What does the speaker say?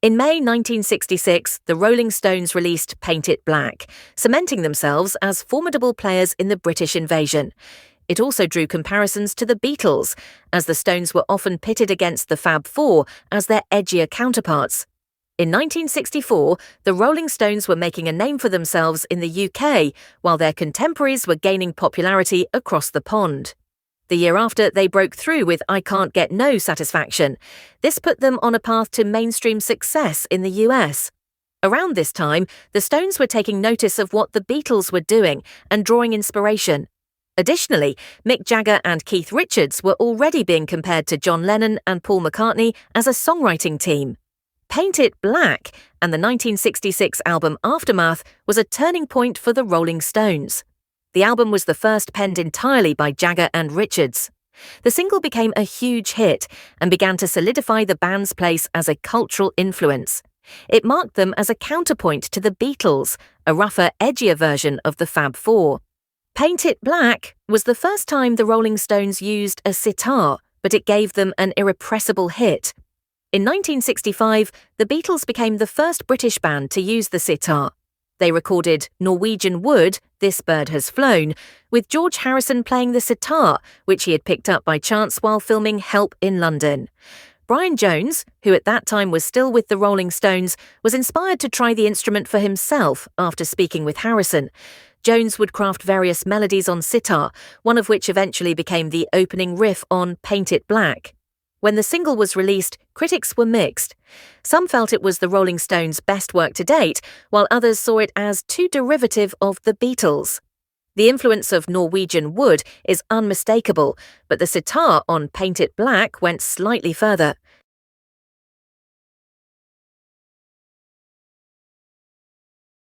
In May 1966, the Rolling Stones released Paint It Black, cementing themselves as formidable players in the British invasion. It also drew comparisons to the Beatles, as the Stones were often pitted against the Fab Four as their edgier counterparts. In 1964, the Rolling Stones were making a name for themselves in the UK, while their contemporaries were gaining popularity across the pond. The year after, they broke through with I Can't Get No Satisfaction. This put them on a path to mainstream success in the US. Around this time, the Stones were taking notice of what the Beatles were doing and drawing inspiration. Additionally, Mick Jagger and Keith Richards were already being compared to John Lennon and Paul McCartney as a songwriting team. Paint It Black and the 1966 album Aftermath was a turning point for the Rolling Stones. The album was the first penned entirely by Jagger and Richards. The single became a huge hit and began to solidify the band's place as a cultural influence. It marked them as a counterpoint to the Beatles, a rougher, edgier version of the Fab Four. Paint It Black was the first time the Rolling Stones used a sitar, but it gave them an irrepressible hit. In 1965, the Beatles became the first British band to use the sitar. They recorded Norwegian Wood, This Bird Has Flown, with George Harrison playing the sitar, which he had picked up by chance while filming Help in London. Brian Jones, who at that time was still with the Rolling Stones, was inspired to try the instrument for himself after speaking with Harrison. Jones would craft various melodies on sitar, one of which eventually became the opening riff on Paint It Black. When the single was released, critics were mixed. Some felt it was the Rolling Stones' best work to date, while others saw it as too derivative of the Beatles. The influence of Norwegian Wood is unmistakable, but the sitar on Paint It Black went slightly further.